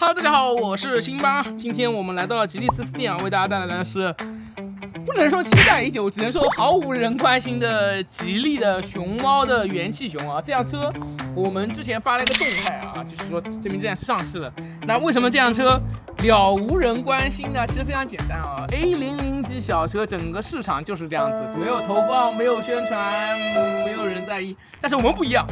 Hello， 大家好，我是辛巴。今天我们来到了吉利4S店啊，为大家带来的是不能说期待已久，只能说毫无人关心的吉利的熊猫的元气熊啊。这辆车我们之前发了一个动态啊，就是说证明这辆车上市了。那为什么这辆车了无人关心呢？其实非常简单啊 ，A00 级小车整个市场就是这样子，没有投放，没有宣传，没有人在意。但是我们不一样。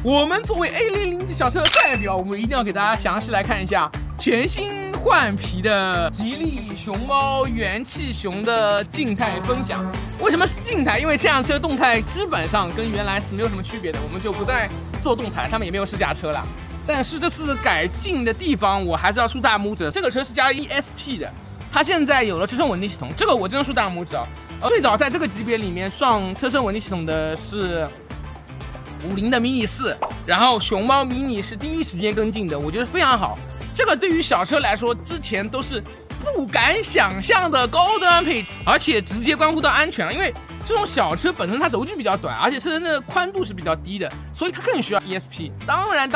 我们作为 A00 级小车的代表，我们一定要给大家详细来看一下全新换皮的吉利熊猫元气熊的静态分享。为什么是静态？因为这辆车动态基本上跟原来是没有什么区别的，我们就不再做动态，他们也没有试驾车了。但是这次改进的地方，我还是要竖大拇指。这个车是加了 ESP 的，它现在有了车身稳定系统，这个我真的竖大拇指啊。最早在这个级别里面上车身稳定系统的是50的 mini 4，然后熊猫 mini 是第一时间跟进的，我觉得非常好。这个对于小车来说，之前都是不敢想象的高端配置，而且直接关乎到安全，因为这种小车本身它轴距比较短，而且车身的宽度是比较低的，所以它更需要 ESP。当然，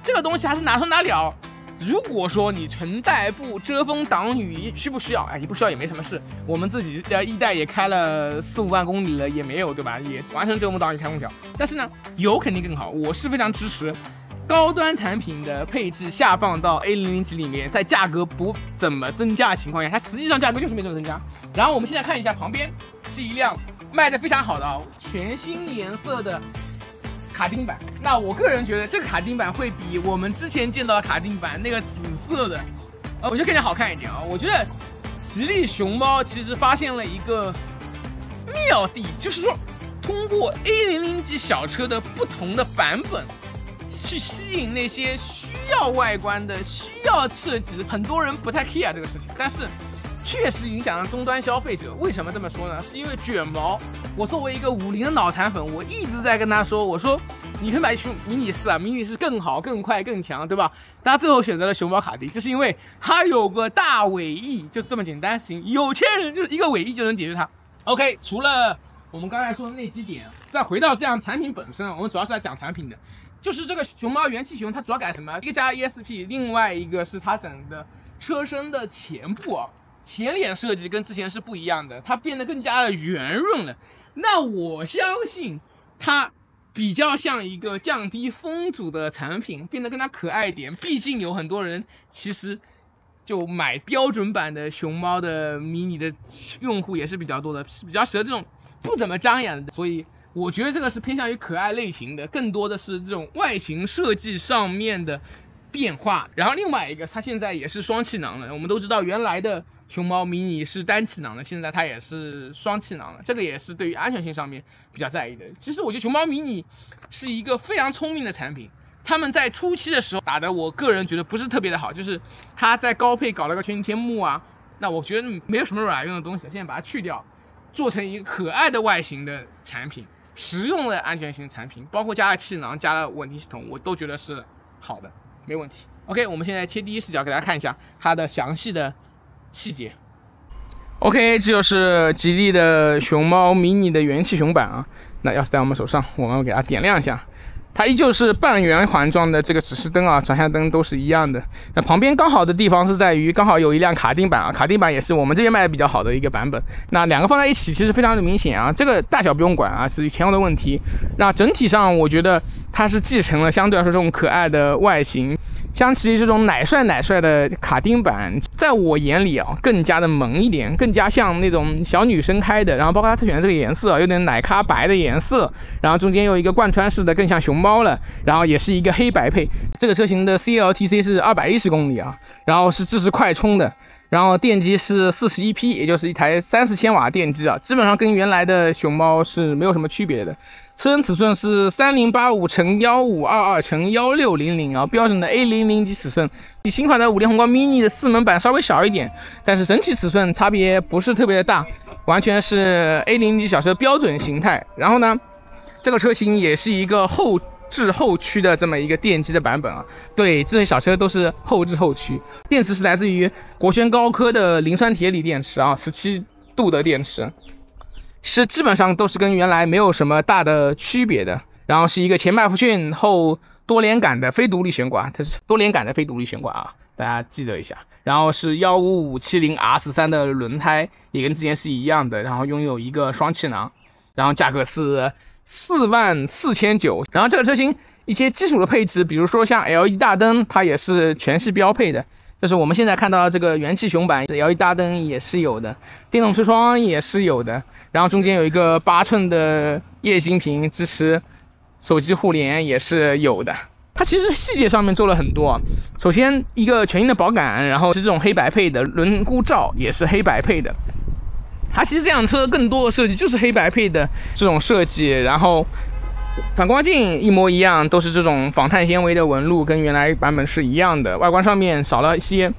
这个东西还是拿出拿了。如果说你纯代步遮风挡雨需不需要？你不需要也没什么事。我们自己的1代也开了4-5万公里了，也没有，对吧？也完全遮风挡雨开空调。但是呢，有肯定更好。我是非常支持高端产品的配置下放到 A00 级里面，在价格不怎么增加的情况下，它实际上价格就是没怎么增加。然后我们现在看一下旁边是一辆卖的非常好的全新颜色的卡丁版。那我个人觉得这个卡丁版会比我们之前见到的卡丁版那个紫色的，我觉得更加好看一点啊。我觉得吉利熊猫其实发现了一个妙地，就是说通过 A00 级小车的不同的版本去吸引那些需要外观的、需要设计的。很多人不太 care 这个事情，但是确实影响了终端消费者。为什么这么说呢？是因为卷毛。我作为一个50的脑残粉，我一直在跟他说，我说你可以买迷你4啊，迷你4更好、更快、更强，对吧？大家最后选择了熊猫卡丁，就是因为它有个大尾翼，就是这么简单。行，有钱人就是一个尾翼就能解决它。OK， 除了我们刚才说的那几点，再回到这样产品本身，我们主要是来讲产品的。就是这个熊猫元气熊，它主要改什么？一个加 ESP， 另外一个是它整个车身的前部啊，前脸设计跟之前是不一样的，它变得更加的圆润了。那我相信它比较像一个降低风阻的产品，变得更加可爱一点。毕竟有很多人其实就买标准版的熊猫的迷你的用户也是比较多的，是比较适合这种不怎么张扬的，所以我觉得这个是偏向于可爱类型的，更多的是这种外形设计上面的变化。然后另外一个，它现在也是双气囊了。我们都知道原来的熊猫迷你是单气囊的，现在它也是双气囊了，这个也是对于安全性上面比较在意的。其实我觉得熊猫迷你是一个非常聪明的产品，他们在初期的时候打的，我个人觉得不是特别的好，就是它在高配搞了个全景天幕啊，那我觉得没有什么卵用的东西，现在把它去掉，做成一个可爱的外形的产品，实用的安全型产品，包括加了气囊、加了稳定系统，我都觉得是好的，没问题。OK， 我们现在切第一视角给大家看一下它的详细的细节。OK， 这就是吉利的熊猫迷你的元气熊版啊。那要是在我们手上，我们给它点亮一下。它依旧是半圆环状的这个指示灯啊，转向灯都是一样的。那旁边刚好的地方是在于，刚好有一辆卡丁版啊，卡丁版也是我们这边卖的比较好的一个版本。那两个放在一起，其实非常的明显啊。这个大小不用管啊，是前后的问题。那整体上，我觉得它是继承了相对来说这种可爱的外形。相比这种奶帅的卡丁版，在我眼里啊，更加的萌一点，更加像那种小女生开的。然后包括它选的这个颜色，有点奶咖白的颜色，然后中间有一个贯穿式的，更像熊猫了。然后也是一个黑白配。这个车型的 CLTC 是210公里啊，然后是支持快充的。然后电机是41匹，也就是一台30千瓦电机啊，基本上跟原来的熊猫是没有什么区别的。车身尺寸是3085×1522×1600啊，标准的 A00 级尺寸，比新款的50宏光 mini 的4门版稍微小一点，但是整体尺寸差别不是特别的大，完全是 A00 级小车标准形态。然后呢，这个车型也是一个后置后驱的这么一个电机的版本啊，对，这些小车都是后置后驱。电池是来自于国轩高科的磷酸铁锂电池啊，17度的电池，是基本上都是跟原来没有什么大的区别的。然后是一个前麦弗逊后多连杆的非独立悬挂，它是多连杆的非独立悬挂啊，大家记得一下。然后是15570R13的轮胎，也跟之前是一样的，然后拥有一个双气囊，然后价格是44900。然后这个车型一些基础的配置，比如说像 LED 大灯，它也是全系标配的。就是我们现在看到这个元气熊版 LED 大灯也是有的，电动车窗也是有的，然后中间有一个8寸的液晶屏，支持手机互联也是有的。它其实细节上面做了很多，首先一个全新的保杆，然后是这种黑白配的轮毂罩也是黑白配的。它其实这辆车更多的设计就是黑白配的这种设计，然后反光镜一模一样，都是这种仿碳纤维的纹路，跟原来版本是一样的。外观上面少了一些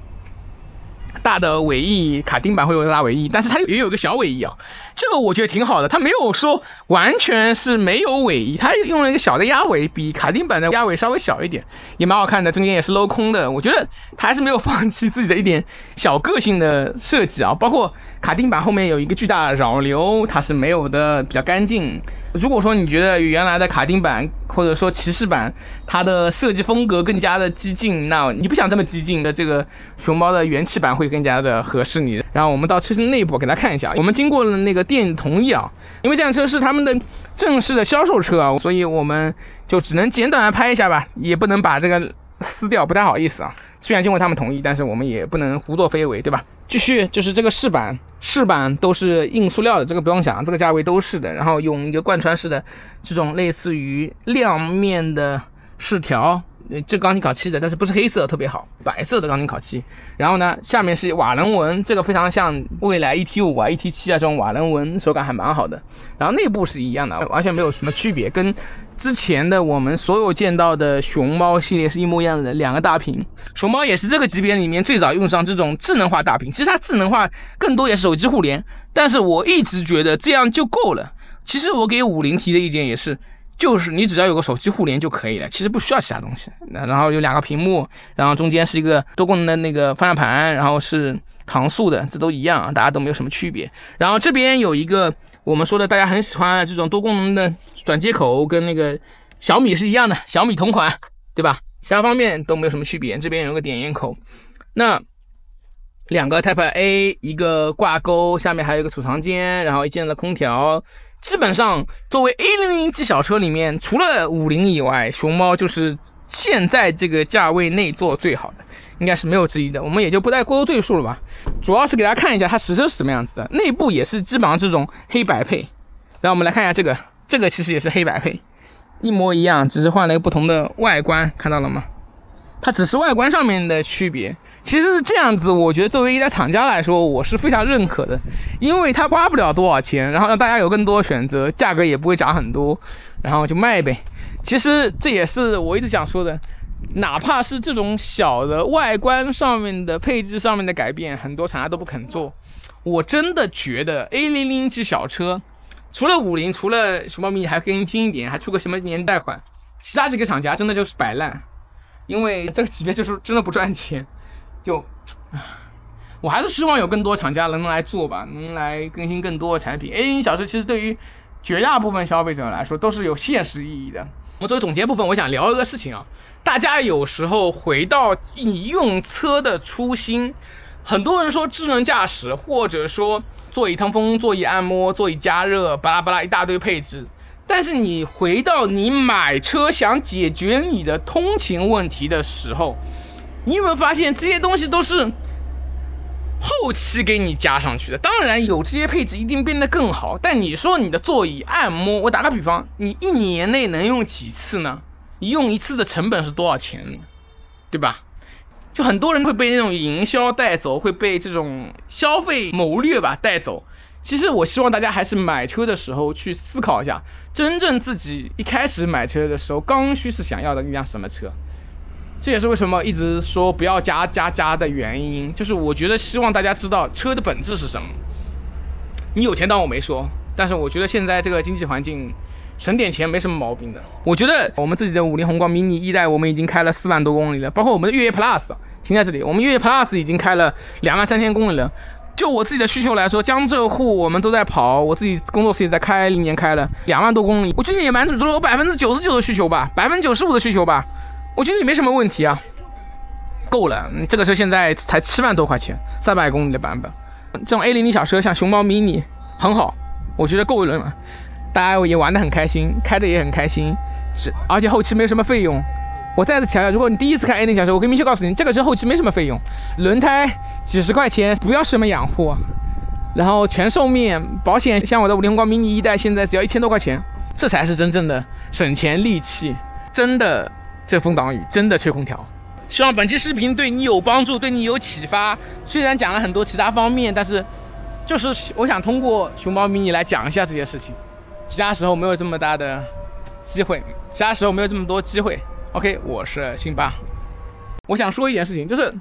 大的尾翼，卡丁版会有大尾翼，但是它也有一个小尾翼啊，这个我觉得挺好的。它没有说完全是没有尾翼，它用了一个小的鸭尾，比卡丁版的鸭尾稍微小一点，也蛮好看的。中间也是镂空的，我觉得它还是没有放弃自己的一点小个性的设计啊。包括卡丁版后面有一个巨大的扰流，它是没有的，比较干净。如果说你觉得原来的卡丁版或者说骑士版它的设计风格更加的激进，那你不想这么激进的，这个熊猫的元气版会更加的合适你。然后我们到车身内部给大家看一下，我们经过了那个店同意啊，因为这辆车是他们的正式的销售车啊，所以我们就只能简短的拍一下吧，也不能把这个撕掉，不太好意思啊。虽然经过他们同意，但是我们也不能胡作非为，对吧？继续就是这个饰板都是硬塑料的，这个不用想，这个价位都是的。然后用一个贯穿式的这种类似于亮面的饰条，这钢琴烤漆的，但是不是黑色特别好，白色的钢琴烤漆。然后呢，下面是瓦楞纹，这个非常像蔚来 ET5 啊 ET7 啊这种瓦楞纹，手感还蛮好的。然后内部是一样的，完全没有什么区别，跟之前的我们所有见到的熊猫系列是一模一样的，两个大屏。熊猫也是这个级别里面最早用上这种智能化大屏，其实它智能化更多也是手机互联，但是我一直觉得这样就够了。其实我给50提的意见也是，就是你只要有个手机互联就可以了，其实不需要其他东西。然后有两个屏幕，然后中间是一个多功能的那个方向盘，然后是搪塑的，这都一样，大家都没有什么区别。然后这边有一个我们说的大家很喜欢的这种多功能的转接口，跟那个小米是一样的，小米同款，对吧？其他方面都没有什么区别。这边有个点烟口，那两个 Type A， 一个挂钩，下面还有一个储藏间，然后一键的空调。基本上作为 A00G 小车里面，除了50以外，熊猫就是现在这个价位内做最好的，应该是没有之一的。我们也就不再过多赘述了吧，主要是给大家看一下它实车是什么样子的。内部也是基本上这种黑白配，然后我们来看一下这个其实也是黑白配，一模一样，只是换了一个不同的外观，看到了吗？它只是外观上面的区别。其实是这样子，我觉得作为一家厂家来说，我是非常认可的，因为它花不了多少钱，然后让大家有更多选择，价格也不会涨很多，然后就卖呗。其实这也是我一直想说的，哪怕是这种小的外观上面的配置上面的改变，很多厂家都不肯做。我真的觉得 A00G 小车，除了50，除了熊猫迷你还更新一点，还出个什么年代款，其他几个厂家真的就是摆烂，因为这个级别就是真的不赚钱。我还是希望有更多厂家能来做吧，能来更新更多的产品。A00小车其实对于绝大部分消费者来说都是有现实意义的。我们作为总结部分，我想聊一个事情啊，大家有时候回到你用车的初心，很多人说智能驾驶，或者说座椅通风、座椅按摩、座椅加热，巴拉巴拉一大堆配置。但是你回到你买车想解决你的通勤问题的时候，你有没有发现这些东西都是后期给你加上去的？当然有这些配置一定变得更好，但你说你的座椅按摩，我打个比方，你1年内能用几次呢？你用一次的成本是多少钱呢？对吧？就很多人会被那种营销带走，会被这种消费谋略吧带走。其实我希望大家还是买车的时候去思考一下，真正自己一开始买车的时候刚需是想要的一辆什么车。这也是为什么一直说不要加的原因，就是我觉得希望大家知道车的本质是什么。你有钱当我没说，但是我觉得现在这个经济环境省点钱没什么毛病的。我觉得我们自己的50宏光 mini 1代我们已经开了4万多公里了，包括我们的越野 Plus 停在这里，我们越野 Plus 已经开了23000公里了。就我自己的需求来说，江浙沪我们都在跑，我自己工作室也在开，一年开了2万多公里，我觉得也满足了我99%的需求吧，95%的需求吧，我觉得也没什么问题啊，够了。这个车现在才7万多块钱，300公里的版本，这种 A00 小车像熊猫 mini 很好，我觉得够了，大家也玩得很开心，开的也很开心，而且后期没有什么费用。我再次强调，如果你第一次开 A0 小车，我可以明确告诉你，这个车后期没什么费用，轮胎几十块钱，不要什么养护，然后全寿面保险，像我的50宏光 mini 1代现在只要1000多块钱，这才是真正的省钱利器，真的阵风挡雨，真的吹空调。希望本期视频对你有帮助，对你有启发。虽然讲了很多其他方面，但是就是我想通过熊猫 mini 来讲一下这些事情，其他时候没有这么大的机会，其他时候没有这么多机会。OK， 我是辛巴。我想说一件事情，就是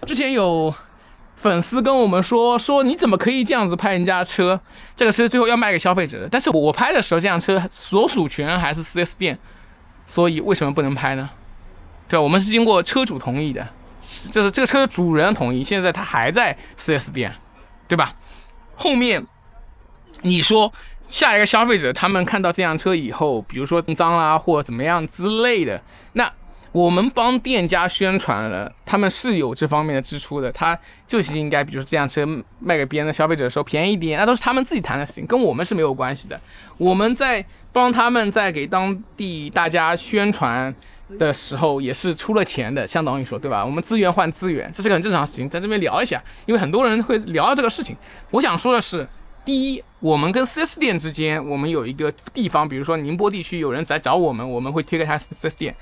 之前有粉丝跟我们说你怎么可以这样子拍人家车？这个车最后要卖给消费者的。但是我拍的时候，这辆车所属权还是 4S 店，所以为什么不能拍呢？对吧？我们是经过车主同意的，就是这个车主人同意，现在他还在 4S 店，对吧？后面你说下一个消费者他们看到这辆车以后，比如说脏啦或怎么样之类的，那我们帮店家宣传了，他们是有这方面的支出的，他就是应该比如说这辆车卖给别人的消费者的时候便宜一点，那都是他们自己谈的事情，跟我们是没有关系的。我们在帮他们在给当地大家宣传的时候也是出了钱的，相当于说，对吧？我们资源换资源，这是个很正常的事情，在这边聊一下，因为很多人会聊到这个事情。我想说的是，第一，我们跟 4S 店之间，我们有一个地方，比如说宁波地区有人来找我们，我们会推给他 4S 店，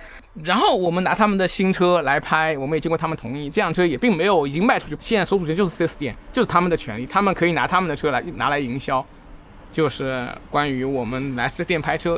然后我们拿他们的新车来拍，我们也经过他们同意，这辆车也并没有已经卖出去，现在所属权就是 4S 店，就是他们的权利，他们可以拿他们的车拿来营销。就是关于我们来4S 店拍车